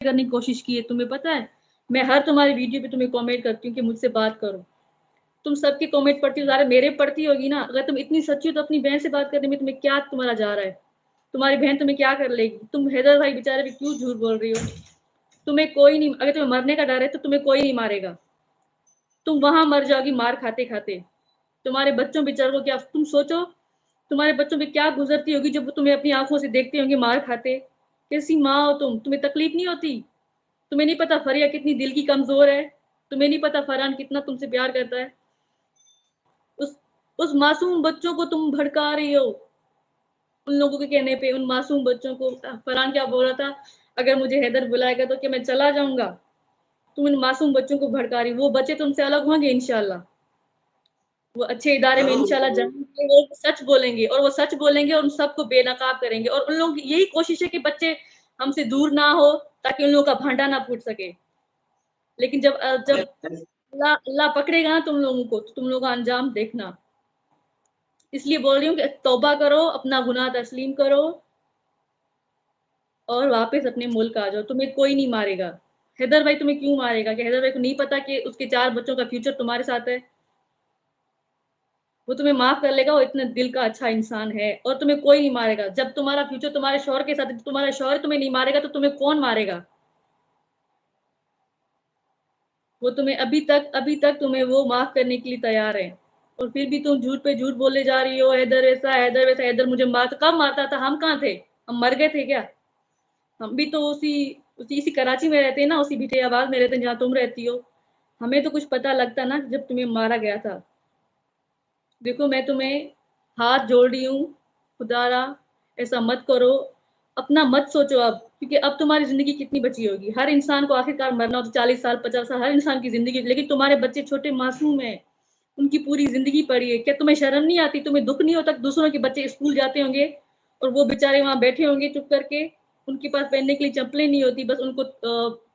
کرنے کی کوشش کی ہے. تمہیں پتا ہے میں ہر تمہاری ویڈیو پہ تمہیں کامنٹ کرتی ہوں کہ مجھ سے بات کرو. تم سب کی کامنٹ پڑھتی ہو, ظاہر میرے پڑھتی ہوگی نا. اگر تم اتنی سچی ہو تو اپنی بہن سے بات کرنے میں تمہیں کیا تمہارا جا رہا ہے؟ تمہاری بہن تمہیں کیا کر لے گی؟ تم حیدر بھائی بیچارے پہ کیوں جھوٹ بول رہی ہو؟ تمہیں کوئی نہیں, اگر تمہیں مرنے کا ڈر ہے تو تمہیں کوئی نہیں مارے گا. تم وہاں مر جاؤ گی مار کھاتے کھاتے. تمہارے بچوں بیچاروں کو کیا, تم سوچو تمہارے بچوں پہ کیا گزرتی ہوگی جب وہ تمہیں اپنی آنکھوں سے دیکھتے ہوں گے مار کھاتے. کیسی ماں ہو تم, تمہیں تکلیف نہیں ہوتی؟ تمہیں نہیں پتا فریہ کتنی دل کی کمزور ہے؟ تمہیں نہیں پتا فرحان کتنا تم سے پیار کرتا ہے؟ اس معصوم بچوں کو تم بھڑکا رہی ہو ان لوگوں کے کہنے پہ. ان معصوم بچوں کو, فرحان کیا بول رہا تھا, اگر مجھے حیدر بلائے گا تو کہ میں چلا جاؤں گا. تم ان معصوم بچوں کو بھڑکا رہی. وہ بچے تم سے الگ ہوں گے انشاءاللہ, وہ اچھے ادارے میں انشاءاللہ جائیں گے, وہ سچ بولیں گے, اور وہ سچ بولیں گے اور ان سب کو بے نقاب کریں گے. اور ان لوگوں کی یہی کوشش ہے کہ بچے ہم سے دور نہ ہو تاکہ ان لوگوں کا بھانڈا نہ پھوٹ سکے. لیکن جب اللہ پکڑے گا نا تم لوگوں کو تو تم لوگوں کا انجام دیکھنا. اس لیے بول رہی ہوں کہ توبہ کرو, اپنا گناہ تسلیم کرو اور واپس اپنے ملک آ جاؤ. تمہیں کوئی نہیں مارے گا. حیدر بھائی تمہیں کیوں مارے گا؟ کہ حیدر بھائی کو نہیں پتا کہ اس کے 4 بچوں کا فیوچر تمہارے ساتھ ہے؟ وہ تمہیں معاف کر لے گا, وہ اتنا دل کا اچھا انسان ہے. اور تمہیں کوئی نہیں مارے گا. جب تمہارا فیوچر تمہارے شوہر کے ساتھ ہے, تمہارا شوہر تمہیں نہیں مارے گا تو تمہیں کون مارے گا؟ وہ تمہیں ابھی تک تمہیں وہ معاف کرنے کے لیے تیار ہے. اور پھر بھی تم جھوٹ پہ جھوٹ بولے جا رہی ہو, حیدر ایسا, حیدر ویسا. حیدر مجھے مارتا, کب مارتا تھا؟ ہم کہاں تھے؟ ہم مر گئے تھے کیا؟ ہم بھی تو اسی کراچی میں رہتے ہیں نا, اسی بھٹے آباد میں رہتے ہیں جہاں تم رہتی ہو. ہمیں تو کچھ پتا لگتا نا جب تمہیں مارا گیا تھا. دیکھو میں تمہیں ہاتھ جوڑ رہی ہوں, خدا را ایسا مت کرو. اپنا مت سوچو اب, کیونکہ اب تمہاری زندگی کتنی بچی ہوگی. ہر انسان کو آخرکار مرنا ہو تو 40 سال 50 سال ہر انسان کی زندگی, لیکن تمہارے بچے چھوٹے معصوم ہیں, ان کی پوری زندگی پڑی ہے. کیا تمہیں شرم نہیں آتی؟ تمہیں دکھ نہیں ہوتا دوسروں کے بچے اسکول جاتے ہوں گے اور وہ بیچارے وہاں بیٹھے ہوں گے چپ کر کے, ان کے پاس پہننے کے لیے چپلیں نہیں ہوتی, بس ان کو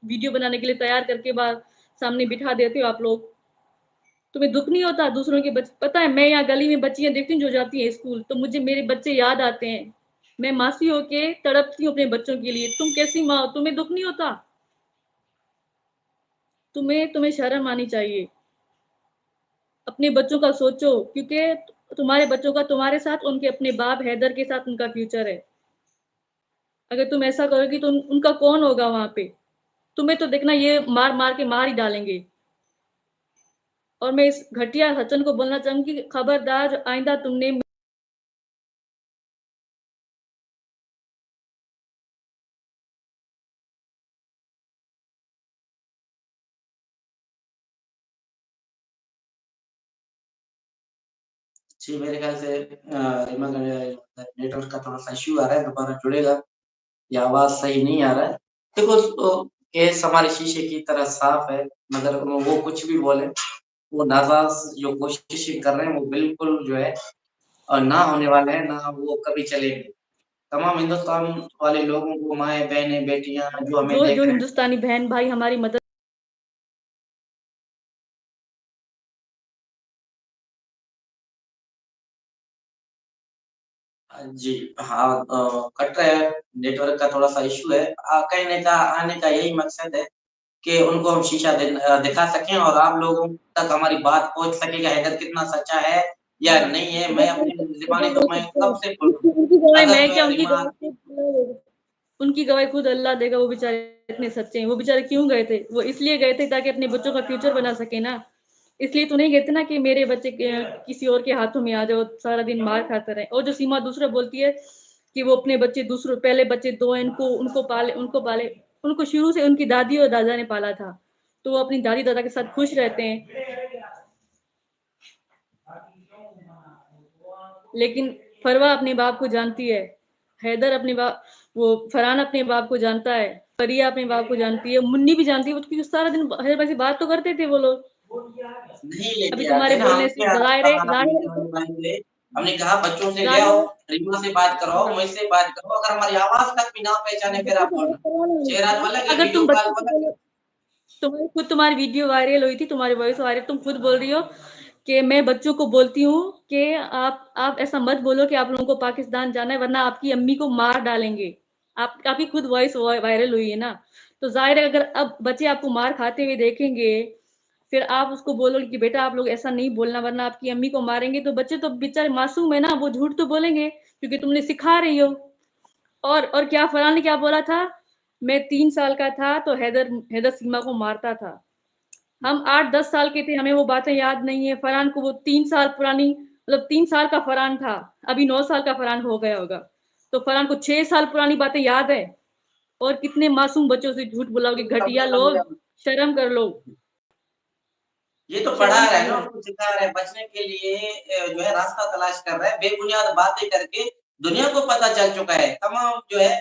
ویڈیو بنانے کے لیے تیار کر کے بعد سامنے بٹھا دیتے ہو آپ لوگ. تمہیں دکھ نہیں ہوتا دوسروں کے بچے؟ پتہ ہے میں یہاں گلی میں بچیاں دیکھتی ہوں جو جاتی ہیں اسکول, تو مجھے میرے بچے یاد آتے ہیں. میں ماسی ہو کے تڑپتی ہوں اپنے بچوں کے لیے. تم کیسی ماں ہو؟ تمہیں دکھ نہیں ہوتا؟ تمہیں شرم آنی چاہیے. اپنے بچوں کا سوچو, کیونکہ تمہارے بچوں کا تمہارے ساتھ, ان کے اپنے باپ حیدر کے ساتھ ان کا فیوچر ہے. اگر تم ایسا کرو گی تو ان کا کون ہوگا وہاں پہ؟ تمہیں تو دیکھنا یہ مار کے مار ہی ڈالیں گے. اور میں اس گھٹیا سچن کو بولنا چاہوں گی کہ خبردار, آئندہ تم نے جی میرے خیال سے ریما کا نیٹ ورک کا تھوڑا سا ایشو آ رہا ہے, دوبارہ جڑے گا. یہ آواز صحیح نہیں آ رہا ہے. دیکھو کیس ہمارے شیشے کی طرح صاف ہے, مگر وہ کچھ بھی بولے, وہ ناجائز جو کوششیں کر رہے ہیں وہ بالکل جو ہے اور نہ ہونے والے ہیں, نہ وہ کبھی چلیں گے. تمام ہندوستان والے لوگوں کو, مائیں بہنیں بیٹیاں جو ہمیں دیکھ جو رہے ہندوستانی بہن بھائی ہماری مدد ہیں. جی ہاں, کٹ رہا ہے, نیٹ ورک کا تھوڑا سا ایشو ہے. کہنے کا آنے کا یہی مقصد ہے کہ ان کو ہم شیشہ دکھا سکیں اور آپ لوگوں تک ہماری بات پہنچ سکے کہ حیدر کتنا سچا ہے یا نہیں ہے. میں اپنی زبانی تو میں کب سے بولوں, اگر جو ہے ریما ان کی گواہی خود اللہ دے گا. وہ بیچارے اتنے سچے ہیں. وہ بیچارے کیوں گئے تھے؟ وہ اس لیے گئے تھے تاکہ اپنے بچوں کا فیوچر بنا سکے نا. اس لیے تو نہیں کہتے نا کہ میرے بچے کسی اور کے ہاتھوں میں آ جاؤ, سارا دن مار کھاتے رہے. اور جو سیما دوسرا بولتی ہے کہ وہ اپنے بچے پہلے بچے 2 ہیں, ان کو پالے, ان کو شروع سے ان کی دادی اور دادا نے پالا تھا, تو وہ اپنی دادی دادا کے ساتھ خوش رہتے ہیں. لیکن فروا اپنے باپ کو جانتی ہے, حیدر اپنے باپ, وہ فرحان اپنے باپ کو جانتا ہے, فریہ اپنے باپ کو جانتی ہے, منی بھی جانتی ہے. کیونکہ سارا دن حیدر بھائی سے بات تو کرتے تھے وہ لوگ. نہیں لے ابھی کے تمہارے آتے نا, ہم بولنے کیا سے ظاہر ہم نے کہا بچوں سے لے آؤ, ظاہر ریما سے بات کرو, مجھ سے بات کرو. اگر ہماری آواز تک بھی نہ پہچانے پھر آپ بولنا. چہرہ تو الگ ہے, اگر تم ویڈیو کال بچوں تو کو الگ ہے. تمہاری ویڈیو وائرل ہوئی تھی, تمہاری وائس وائرل, تم خود بول رہی ہو کہ میں بچوں کو بولتی ہوں کہ آپ ایسا مت بولو کہ آپ لوگوں کو پاکستان جانا ہے ورنہ آپ کی امی کو مار ڈالیں گے. آپ کی خود وائس وائرل ہوئی ہے نا. تو ظاہر ہے اگر اب بچے آپ کو مار کھاتے ہوئے دیکھیں گے، پھر آپ اس کو بولو گے کہ بیٹا آپ لوگ ایسا نہیں بولنا ورنہ آپ کی امی کو ماریں گے، تو بچے تو بیچارے معصوم ہے نا، وہ جھوٹ تو بولیں گے کیونکہ تم نے سکھا رہی ہو۔ اور کیا فرحان نے کیا بولا تھا؟ میں 3 سال کا تھا تو حیدر سیما کو مارتا تھا۔ ہم 8-10 سال کے تھے، ہمیں وہ باتیں یاد نہیں ہیں۔ فرحان کو وہ 3 سال پرانی، مطلب 3 سال کا فرحان تھا، ابھی 9 سال کا فرحان ہو گیا ہوگا، تو فرحان کو 6 سال پرانی باتیں یاد ہے۔ اور کتنے معصوم بچوں سے جھوٹ بولاؤ گے، گھٹیا لوگ، شرم کر لو۔ یہ تو پڑھا شرم رہا کر ہے نا، لو۔ ان کو سکھا رہا ہے، بچنے کے لیے جو ہے راستہ تلاش کر رہا ہے، بے بنیاد باتیں کر کے دنیا کو پتہ چل چکا ہے، تمام جو ہے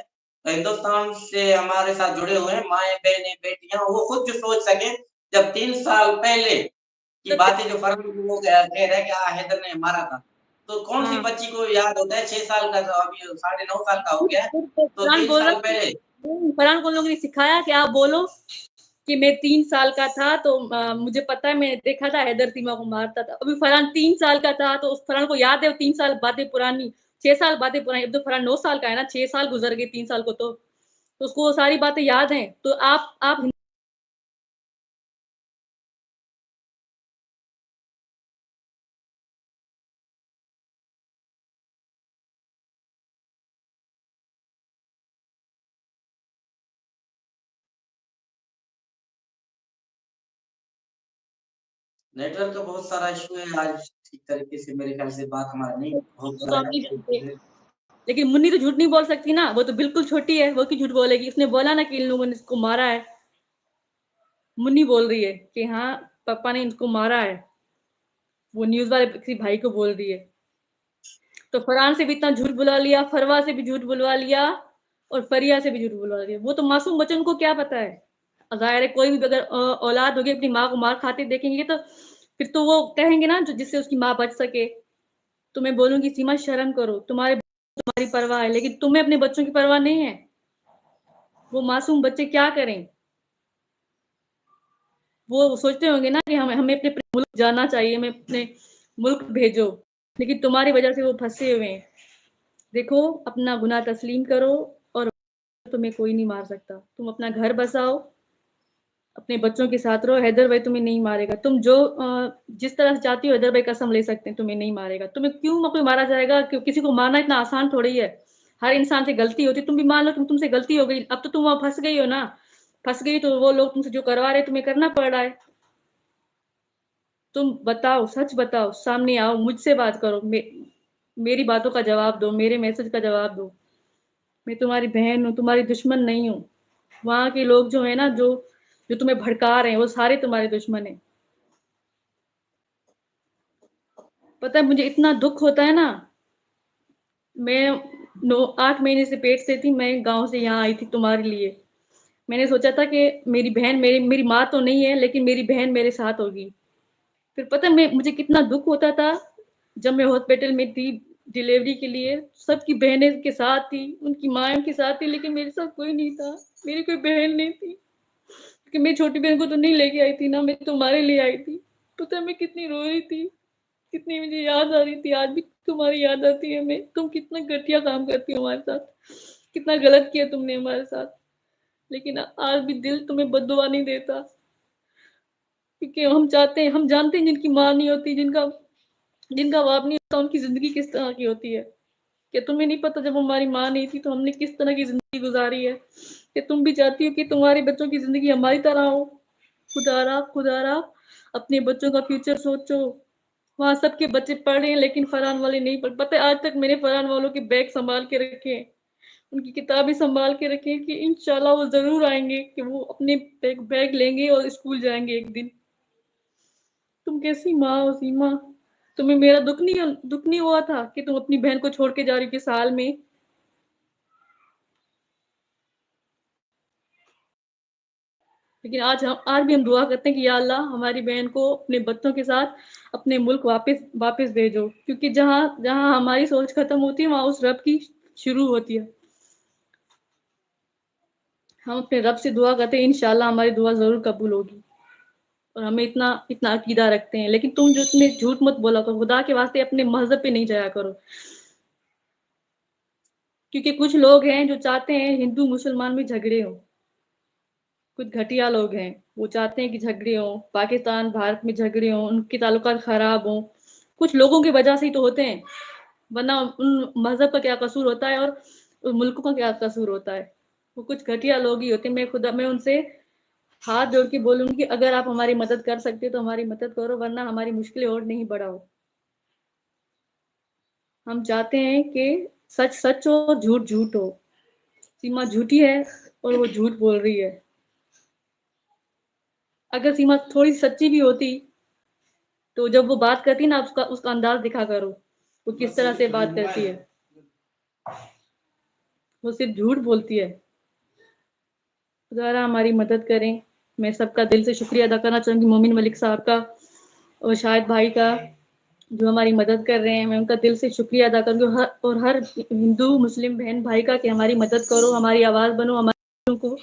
ہندوستان سے ہمارے ساتھ جڑے ہوئے ہیں، مائیں بہنیں بیٹیاں، وہ خود جو سوچ سکیں جب 3 سال پہلے کی باتیں جو فرق وہ کہہ رہے کہ حیدر نے مارا تھا، تو کون سی ہاں، بچی کو یاد ہوتا ہے 6 سال کا، تو ابھی 9.5 سال کا ہو گیا ہے، تو فرحان 3 بول سال رہا پہلے فرحان کو لوگوں نے سکھایا کہ آپ بولو کہ میں 3 سال کا تھا تو مجھے پتا ہے، میں نے دیکھا تھا حیدر سیما کو مارتا تھا۔ ابھی فرحان 3 سال کا تھا تو اس فرحان کو یاد ہے وہ 3 سال باتیں پرانی، 6 سال باتیں پرانی۔ اب تو فرحان 9 سال کا ہے نا، 6 سال گزر گئے 3 سال کو، تو اس کو وہ ساری باتیں یاد ہیں۔ تو آپ نیٹ ورک کا بہت سارا ایشو ہے آج، ٹھیک طریقے سے میرے خیال سے بات ہمارا نہیں ہو تو پا آپ رہا نہیں جانتے، ہے۔ لیکن منی تو جھوٹ نہیں بول سکتی نا، وہ تو بالکل چھوٹی ہے، وہ کیوں جھوٹ بولے گی؟ اس نے بولا نا کہ ان لوگوں نے اس کو مارا ہے۔ منی بول رہی ہے کہ ہاں پاپا نے ان کو مارا ہے، وہ نیوز والے کسی بھائی کو بول رہی ہے۔ تو فرحان سے بھی اتنا جھوٹ بلا لیا، فروا سے بھی جھوٹ بلوا لیا، اور فریہ سے بھی جھوٹ بلوا لیا۔ وہ تو معصوم بچوں کو کیا پتا ہے؟ ظاہر ہے کوئی بھی اگر اولاد ہوگی اپنی ماں کو مار کھاتے دیکھیں گے تو پھر تو وہ کہیں گے نا جس سے اس کی ماں بچ سکے۔ تو میں بولوں گی سیما شرم کرو، تمہاری پرواہ ہے لیکن تمہیں اپنے بچوں کی پرواہ نہیں ہے۔ وہ معصوم بچے کیا کریں؟ وہ سوچتے ہوں گے نا کہ ہمیں اپنے ملک جانا چاہیے، ہمیں اپنے ملک بھیجو، لیکن تمہاری وجہ سے وہ پھنسے ہوئے ہیں۔ دیکھو اپنا گناہ تسلیم کرو، اور تمہیں کوئی نہیں مار سکتا۔ تم اپنا گھر بساؤ، اپنے بچوں کے ساتھ رہو، حیدر بھائی تمہیں نہیں مارے گا۔ تم جو جس طرح سے چاہتی ہو حیدر بھائی قسم لے سکتے ہیں تمہیں نہیں مارے گا۔ تمہیں کیوں کوئی مارا جائے گا؟ کسی کو مارنا اتنا آسان تھوڑی ہے، ہر انسان سے غلطی ہوتی ہے۔ تم بھی مان لو تم سے غلطی ہو گئی، اب تو تم وہاں پھنس گئی ہو نا، پھنس گئی تو وہ لوگ تم سے جو کروا رہے تمہیں کرنا پڑ رہا ہے۔ تم بتاؤ، سچ بتاؤ، سامنے آؤ، مجھ سے بات کرو، میری باتوں کا جواب دو، میرے میسج کا جواب دو۔ میں تمہاری بہن ہوں، تمہاری دشمن نہیں ہوں۔ وہاں کے لوگ جو ہیں نا، جو تمہیں بھڑکا رہے ہیں، وہ سارے تمہارے دشمن ہیں۔ پتہ ہے مجھے اتنا دکھ ہوتا ہے نا، میں 8 مہینے سے پیٹ سے تھی، میں گاؤں سے یہاں آئی تھی تمہارے لیے۔ میں نے سوچا تھا کہ میری بہن میری ماں تو نہیں ہے لیکن میری بہن میرے ساتھ ہوگی۔ پھر پتہ مجھے کتنا دکھ ہوتا تھا جب میں ہاسپٹل میں تھی ڈیلیوری کے لیے، سب کی بہنیں کے ساتھ تھی، ان کی ماں ان کے ساتھ تھی، لیکن میرے ساتھ کوئی نہیں تھا، میری کوئی بہن نہیں تھی۔ کہ میری چھوٹی بہن کو تو نہیں لے کے آئی تھی نا، میں تمہارے لیے آئی تھی۔ پتہ میں کتنی رو رہی تھی، کتنی مجھے یاد آ رہی تھی، آج بھی تمہاری یاد آتی ہے ہمیں۔ تم کتنا گھٹیا کام کرتی ہو ہمارے ساتھ، کتنا غلط کیا تم نے ہمارے ساتھ، لیکن آج بھی دل تمہیں بد دعا نہیں دیتا، کیونکہ ہم جانتے ہیں جن کی ماں نہیں ہوتی، جن کا باپ نہیں ہوتا، ان کی زندگی کس طرح کی ہوتی ہے۔ کہ تمہیں نہیں پتہ جب ہماری ماں نہیں تھی تو ہم نے کس طرح کی زندگی گزاری ہے، کہ تم بھی چاہتی ہو کہ تمہارے بچوں کی زندگی ہماری طرح ہو۔ خدا را اپنے بچوں کا فیوچر سوچو۔ وہاں سب کے بچے پڑھ رہے ہیں لیکن فرحان والے نہیں پڑھ پتہ۔ آج تک میرے فرحان والوں کے بیگ سنبھال کے رکھے ہیں، ان کی کتابیں سنبھال کے رکھیں کہ انشاءاللہ وہ ضرور آئیں گے، کہ وہ اپنے بیگ لیں گے اور اسکول جائیں گے ایک دن۔ تم کیسی ماں ہو سیما؟ تمہیں میرا دکھ نہیں ہوا تھا کہ تم اپنی بہن کو چھوڑ کے جا رہی تھی سال میں؟ لیکن آج بھی ہم دعا کرتے ہیں کہ یا اللہ ہماری بہن کو اپنے بچوں کے ساتھ اپنے ملک واپس بھیجو، کیونکہ جہاں ہماری سوچ ختم ہوتی ہے وہاں اس رب کی شروع ہوتی ہے۔ ہم اپنے رب سے دعا کرتے ہیں انشاءاللہ ہماری دعا ضرور قبول ہوگی، اور ہمیں اتنا عقیدہ رکھتے ہیں۔ لیکن تم جھوٹ مت بولا کرو، خدا کے واسطے اپنے مذہب پہ نہیں جایا کرو، کیونکہ کچھ لوگ ہیں جو چاہتے ہیں ہندو مسلمان میں جھگڑے ہوں۔ کچھ گھٹیا لوگ ہیں، وہ چاہتے ہیں کہ جھگڑے ہوں، پاکستان بھارت میں جھگڑے ہوں، ان کے تعلقات خراب ہوں. کچھ لوگوں کی وجہ سے ہی تو ہوتے ہیں، ورنہ ان مذہب کا کیا قصور ہوتا ہے اور ان ملکوں کا کیا قصور ہوتا ہے. وہ کچھ گھٹیا لوگ ہی ہوتے ہیں. میں ان سے ہاتھ جوڑ کے بولوں گی کہ اگر آپ ہماری مدد کر سکتے تو ہماری مدد کرو، ورنہ ہماری مشکلیں اور نہیں بڑھاؤ. ہم چاہتے ہیں کہ سچ سچ ہو، جھوٹ جھوٹ ہو. سیما جھوٹی ہے اور وہ جھوٹ بول رہی ہے. اگر سیما تھوڑی سچی بھی ہوتی تو جب وہ بات کرتی نا اس کا انداز دکھا کرو، وہ کس طرح سے بات کرتی ہے. وہ صرف جھوٹ بولتی ہے. خدا ہماری مدد کریں. میں سب کا دل سے شکریہ ادا کرنا چاہوں گی، مومن ملک صاحب کا اور شاہد بھائی کا جو ہماری مدد کر رہے ہیں. میں ان کا دل سے شکریہ ادا کروں گی اور ہر ہندو مسلم بہن بھائی کا کہ ہماری مدد کرو، ہماری آواز بنو، ہمارے کو